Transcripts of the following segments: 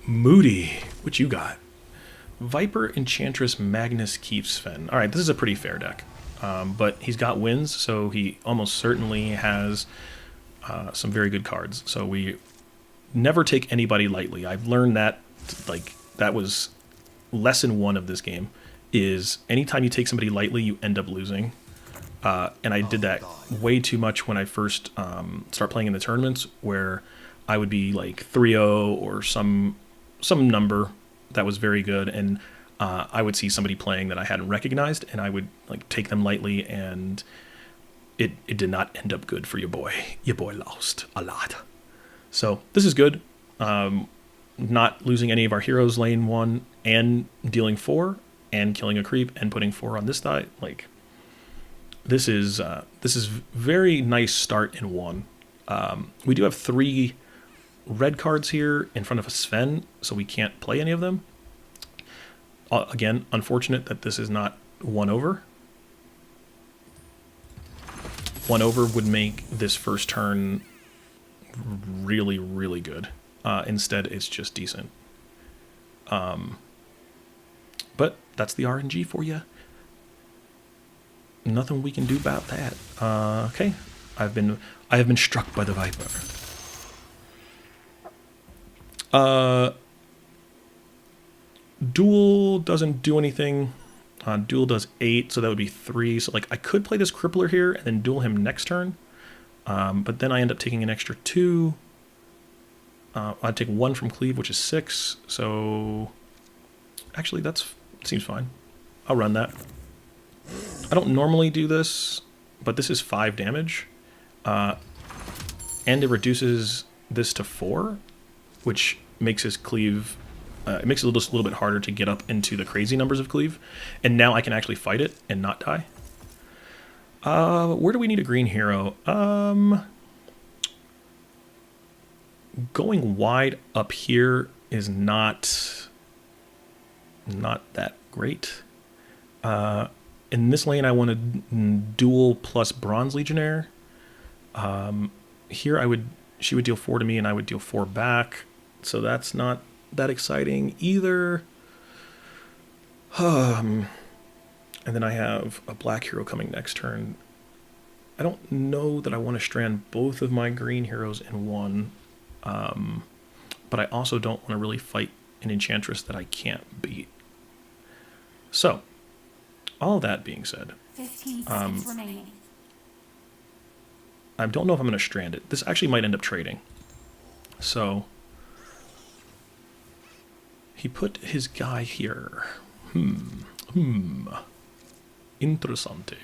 Moody, what you got? Viper, Enchantress, Magnus, Keefe, Sven. All right, this is a pretty fair deck. But he's got wins, so he almost certainly has some very good cards. So we never take anybody lightly. I've learned that, like, that was lesson one of this game, is anytime you take somebody lightly, you end up losing. And I did that way too much when I first start playing in the tournaments, where I would be like 3-0 or some number that was very good, and I would see somebody playing that I hadn't recognized, and I would like take them lightly, and it did not end up good for your boy. Your boy lost a lot. So this is good. Not losing any of our heroes lane 1 and dealing 4 and killing a creep and putting 4 on this side. Like, this is very nice start in 1. We do have 3 red cards here in front of a Sven, so we can't play any of them. Again, unfortunate that this is not 1 over. 1 over would make this first turn really, really good. Instead, it's just decent. But that's the RNG for you. Nothing we can do about that. Okay, I have been struck by the Viper. Duel doesn't do anything. Duel does 8, so that would be 3. So like I could play this Crippler here and then duel him next turn. But then I end up taking an extra 2. I'd take 1 from Cleave, which is 6. So actually that seems fine. I'll run that. I don't normally do this, but this is 5 damage. And it reduces this to 4, which makes his Cleave... it makes it just a little bit harder to get up into the crazy numbers of Cleave. And now I can actually fight it and not die. Where do we need a green hero? Going wide up here is not that great. In this lane, I want to duel plus Bronze Legionnaire. Here, she would deal 4 to me, and I would deal 4 back. So that's not that exciting either. And then I have a black hero coming next turn. I don't know that I want to strand both of my green heroes in 1. But I also don't want to really fight an Enchantress that I can't beat. So, all that being said, 15 seconds remaining. I don't know if I'm going to strand it. This actually might end up trading. So, he put his guy here. Interessante.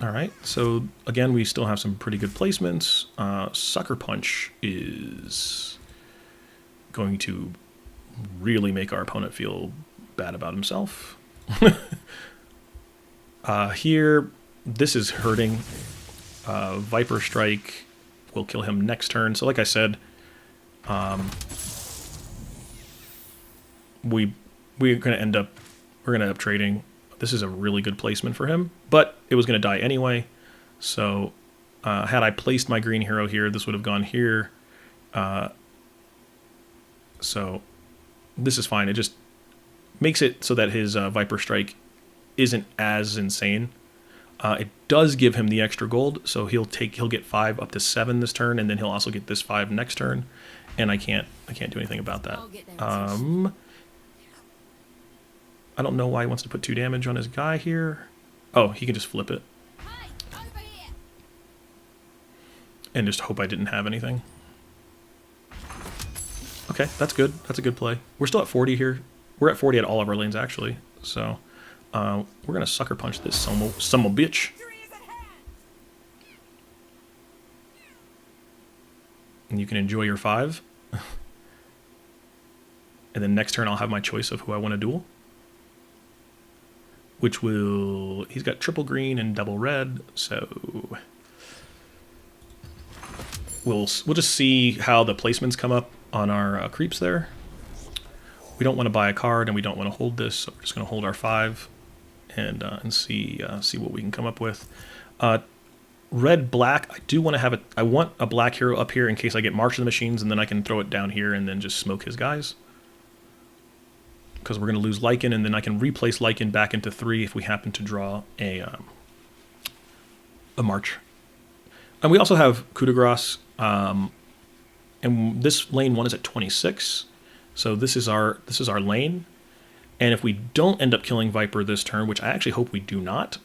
Alright, so again, we still have some pretty good placements. Sucker Punch is going to really make our opponent feel bad about himself. Here, this is hurting. Viper Strike will kill him next turn. So like I said, we're gonna end up trading. This is a really good placement for him, but it was gonna die anyway. So had I placed my green hero here, this would have gone here. So this is fine. It just makes it so that his Viper Strike isn't as insane. It does give him the extra gold, so he'll get 5 up to 7 this turn, and then he'll also get this 5 next turn. And I can't do anything about that. I don't know why he wants to put 2 damage on his guy here. Oh, he can just flip it. And just hope I didn't have anything. Okay, that's good. That's a good play. We're still at 40 here. We're at 40 at all of our lanes, actually. So, we're going to Sucker Punch this some bitch. And you can enjoy your 5. And then next turn I'll have my choice of who I want to duel. Which will... He's got triple green and double red, so... We'll just see how the placements come up on our creeps there. We don't want to buy a card and we don't want to hold this, so we're just going to hold our 5 and see what we can come up with. red, black, I do want to have I want a black hero up here in case I get March of the Machines, and then I can throw it down here and then just smoke his guys. Because we're going to lose Lycan, and then I can replace Lycan back into 3 if we happen to draw a March. And we also have coup de grace, and this lane 1 is at 26, so this is our lane. And if we don't end up killing Viper this turn, which I actually hope we do not,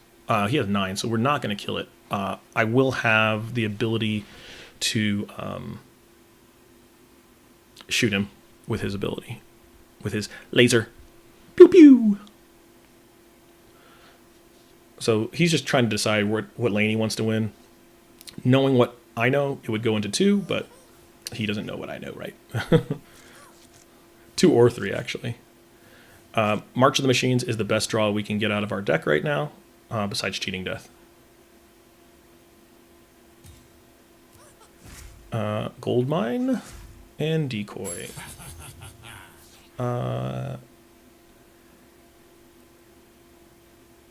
he has 9, so we're not going to kill it. I will have the ability to shoot him with his ability, with his laser. Pew pew! So he's just trying to decide what lane he wants to win. Knowing what I know, it would go into 2, but he doesn't know what I know, right? 2 or 3, actually. March of the Machines is the best draw we can get out of our deck right now, besides Cheating Death. Gold Mine and Decoy.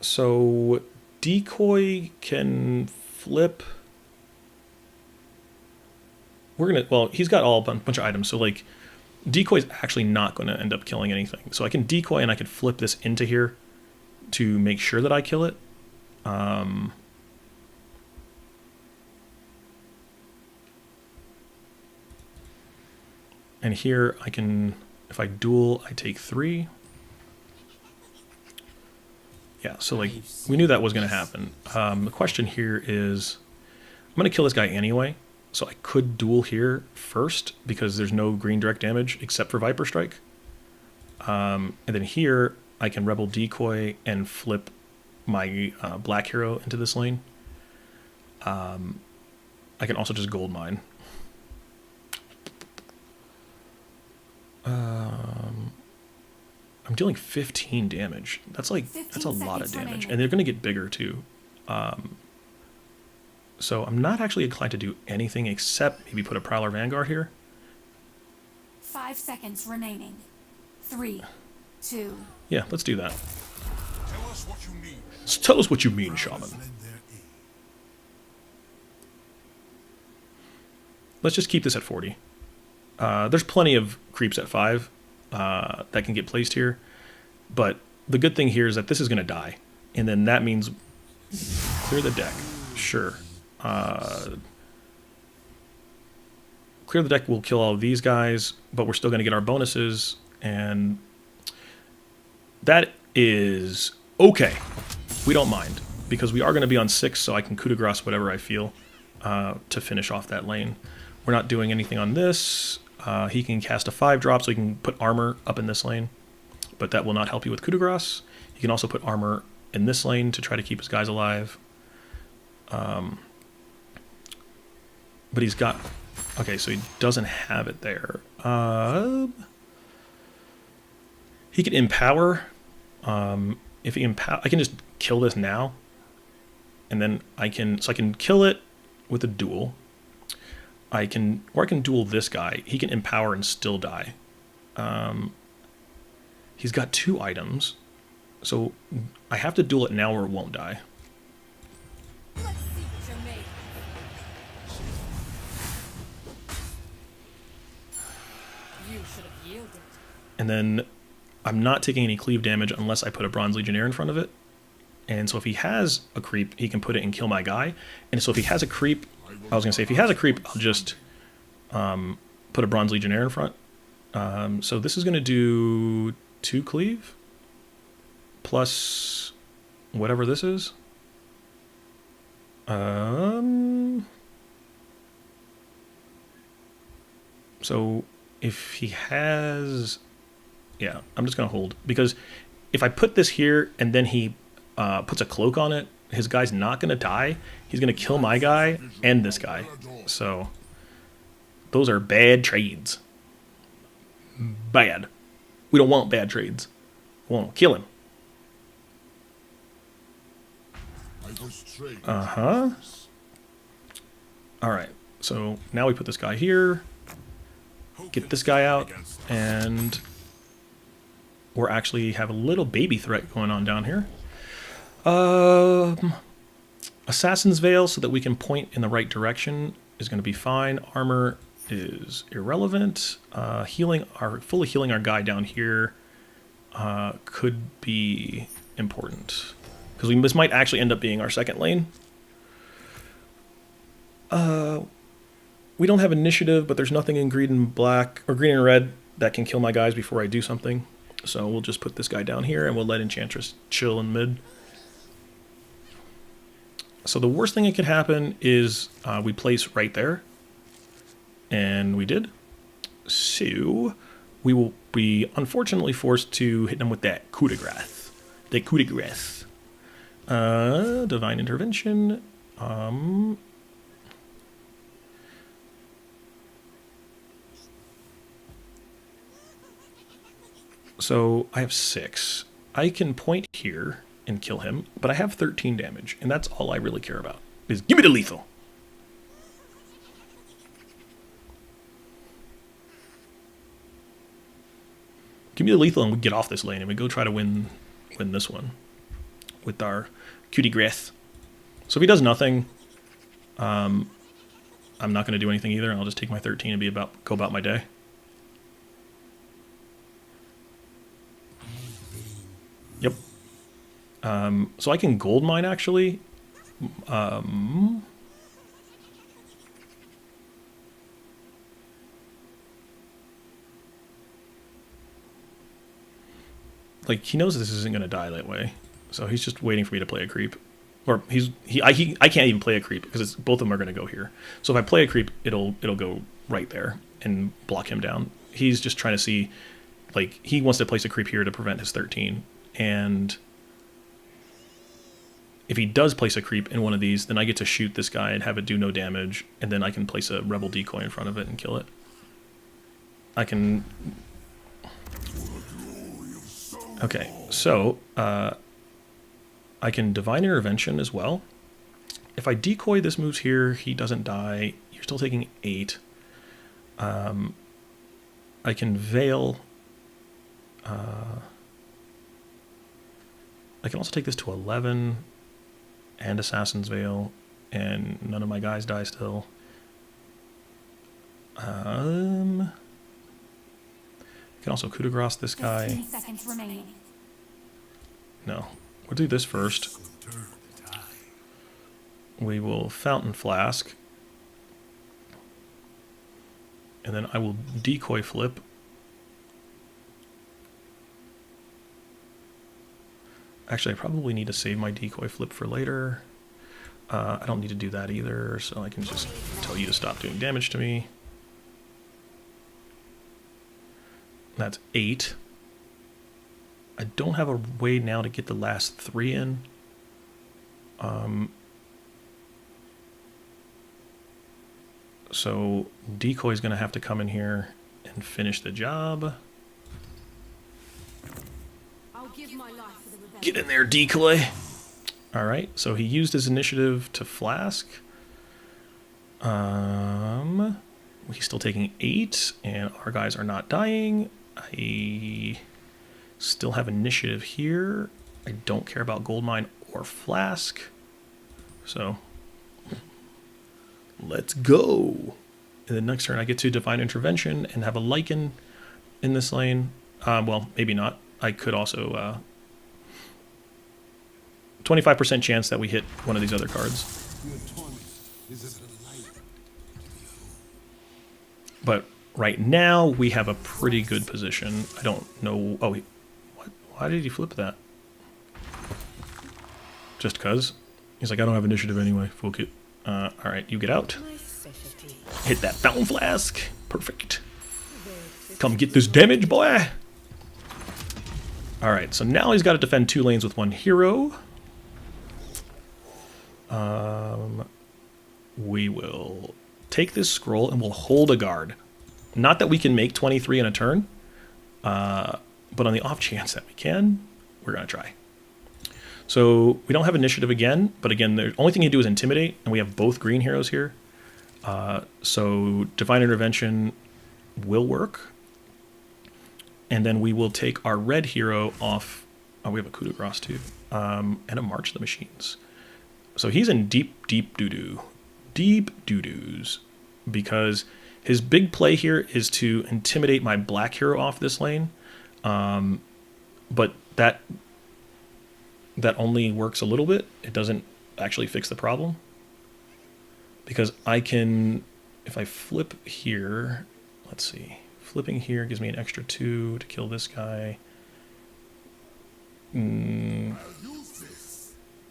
So Decoy can flip. We're gonna, well, he's got a bunch of items, so like Decoy's actually not going to end up killing anything. So I can Decoy and I could flip this into here to make sure that I kill it. And here I can, if I duel, I take 3. Yeah, so like, we knew that was going to happen. The question here is, I'm going to kill this guy anyway, so I could duel here first, because there's no green direct damage except for Viper Strike. And then here, I can Rebel Decoy and flip my black hero into this lane. I can also just Gold Mine. I'm dealing 15 damage. That's like, that's a lot of damage. And they're going to get bigger too. So I'm not actually inclined to do anything except maybe put a Prowler Vanguard here. 5 seconds remaining. 3, 2. Yeah, let's do that. Tell us what you mean. Tell us what you mean, Shaman. Let's just keep this at 40. There's plenty of creeps at 5 that can get placed here, but the good thing here is that this is going to die, and then that means clear the deck. Sure. Clear the deck will kill all of these guys, but we're still going to get our bonuses, and that is okay. We don't mind, because we are going to be on 6, so I can coup de grace whatever I feel to finish off that lane. We're not doing anything on this. He can cast a 5-drop, so he can put armor up in this lane, but that will not help you with coup de grace. He can also put armor in this lane to try to keep his guys alive. But he's got... Okay, so he doesn't have it there. He can empower. If he empower, I can just kill this now, and then I can kill it with a duel. I can duel this guy. He can empower and still die. He's got 2 items, so I have to duel it now or it won't die. Let's see what you're made of. You should have yielded. And then I'm not taking any cleave damage unless I put a Bronze Legionnaire in front of it. And so if he has a creep, he can put it and kill my guy. And so if he has a creep, I was going to say, if he has a creep, I'll just put a Bronze Legionnaire in front. So this is going to do 2 cleave plus whatever this is. So if he has... Yeah, I'm just going to hold. Because if I put this here and then he puts a cloak on it, his guy's not going to die. He's going to kill my guy and this guy. So those are bad trades. Bad. We don't want bad trades. We want to kill him. Uh-huh. Alright, so now we put this guy here. Get this guy out. And we're actually have a little baby threat going on down here. Assassin's Veil so that we can point in the right direction is going to be fine. Armor is irrelevant. Fully healing our guy down here could be important. Because this might actually end up being our second lane. We don't have initiative, but there's nothing in green and black, or green and red, that can kill my guys before I do something. So we'll just put this guy down here, and we'll let Enchantress chill in mid. So the worst thing that could happen is we place right there. And we did. So we will be unfortunately forced to hit them with that coup de grace. The coup de grace. Divine Intervention. So I have 6. I can point here and kill him, but I have 13 damage, and that's all I really care about. Is give me the lethal. Give me the lethal and we get off this lane and we go try to win this one with our cutie grass. So if he does nothing, I'm not going to do anything either, and I'll just take my 13 and go about my day. Yep. So I can gold mine actually. Like, he knows this isn't going to die that way, so he's just waiting for me to play a creep. Or I can't even play a creep because both of them are going to go here. So if I play a creep, it'll go right there and block him down. He's just trying to see, like, he wants to place a creep here to prevent his 13. And if he does place a creep in one of these, then I get to shoot this guy and have it do no damage, and then I can place a rebel decoy in front of it and kill it. I can... Okay, so I can Divine Intervention as well. If I decoy this moves here, he doesn't die. You're still taking 8. I can Veil. I can also take this to 11 and Assassin's Veil, and none of my guys die still. I can also coup de grace this guy. 15 seconds remaining. No, we'll do this first. We will Fountain Flask. And then I will decoy flip. Actually, I probably need to save my decoy flip for later. I don't need to do that either, so I can just tell you to stop doing damage to me. That's 8. I don't have a way now to get the last 3 in. So decoy is going to have to come in here and finish the job. I'll give my life for the revenge. Get in there, decoy. All right, so he used his initiative to flask. He's still taking 8, and our guys are not dying. I still have initiative here. I don't care about gold mine or flask. So let's go. In the next turn, I get to Divine Intervention and have a Lycan in this lane. Well, maybe not. I could also 25% chance that we hit one of these other cards. But right now, we have a pretty good position. I don't know... Oh, what? Why did he flip that? Just because? He's like, I don't have initiative anyway. Fuck it. Alright, you get out. Hit that Fountain Flask. Perfect. Come get this damage, boy! Alright, so now he's got to defend 2 lanes with 1 hero. We will take this scroll and we'll hold a guard. Not that we can make 23 in a turn, but on the off chance that we can, we're going to try. So we don't have initiative again, but again, the only thing you do is intimidate, and we have both green heroes here. So Divine Intervention will work. And then we will take our red hero off. Oh, we have a coup de grace too. And a March of the Machines. So he's in deep doo-doo. Deep doo-doos. Because his big play here is to intimidate my black hero off this lane. But that only works a little bit. It doesn't actually fix the problem. Because I can, if I flip here, let's see. Flipping here gives me an extra 2 to kill this guy.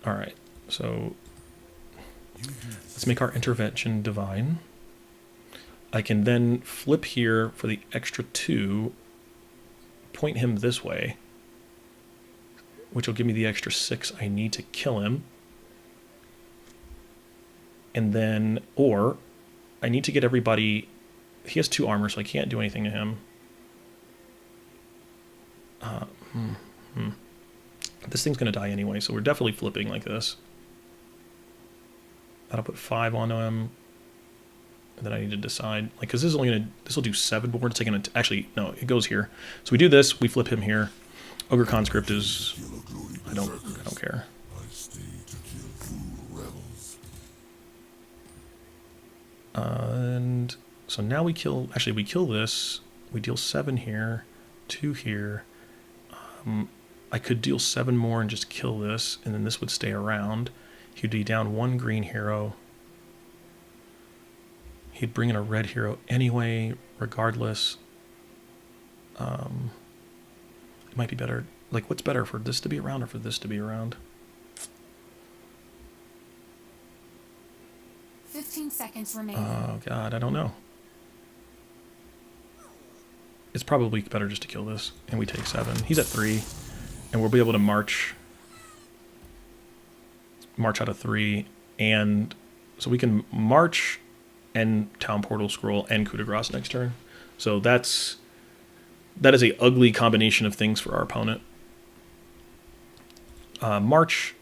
Alright, so let's make our intervention divine. I can then flip here for the extra 2, point him this way, which will give me the extra 6 I need to kill him. And then, or I need to get everybody. He has 2 armor, so I can't do anything to him. This thing's going to die anyway, so we're definitely flipping like this. That'll put 5 onto him. And then I need to decide, like, because this is only going to, this will do 7, but we're taking it, actually, no, it goes here. So we do this, we flip him here. Ogre Conscript is, I don't care. And so now we kill, actually we kill this, we deal 7 here, 2 here. I could deal 7 more and just kill this, and then this would stay around. He'd be down 1 green hero. He'd bring in a red hero anyway, regardless. It might be better, like what's better, for this to be around or for this to be around? 15 seconds remaining. Oh god, I don't know. It's probably better just to kill this, and we take 7. He's at 3, and we'll be able to march out of 3, and so we can march and town portal scroll and coup de grace next turn. So that is a ugly combination of things for our opponent. March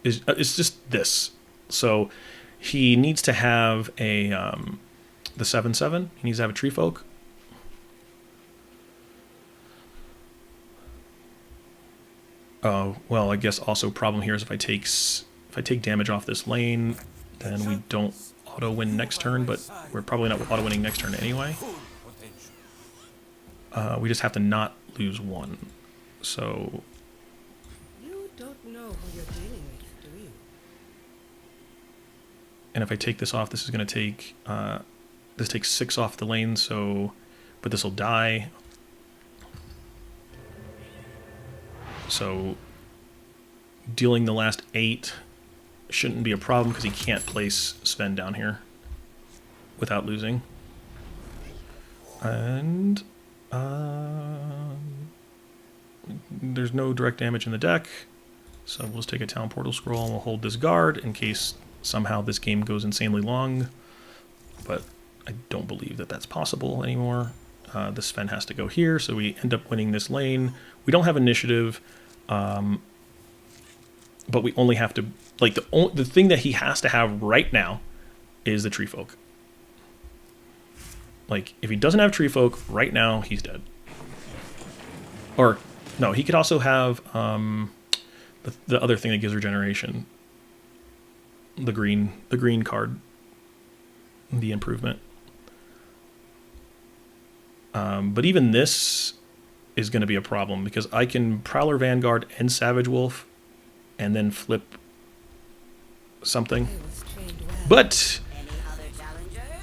is it's just this. So he needs to have a the 7/7. He needs to have a tree folk. Oh well, I guess also problem here is if I take damage off this lane, then we don't auto win next turn. But we're probably not auto winning next turn anyway. We just have to not lose 1. So You don't know who you're dealing with, do you? and if I take this off, this is going to take this takes 6 off the lane. So, but this will die. So dealing the last 8 shouldn't be a problem because he can't place Sven down here without losing. And there's no direct damage in the deck, so we'll just take a town portal scroll and we'll hold this guard in case somehow this game goes insanely long. But I don't believe that that's possible anymore. The Sven has to go here, so we end up winning this lane. We don't have initiative, but we only have to, like, the thing that he has to have right now is the tree folk. Like, if he doesn't have tree folk right now, he's dead. Or no, he could also have the other thing that gives regeneration, the green card, the improvement. But even this is going to be a problem because I can Prowler Vanguard and Savage Wolf and then flip something. But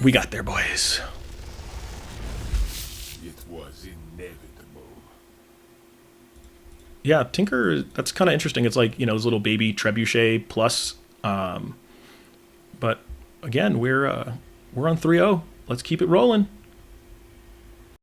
we got there, boys. It was inevitable. Yeah, Tinker, that's kind of interesting. It's like, you know, this little baby Trebuchet plus. But again, we're on 3-0. Let's keep it rolling.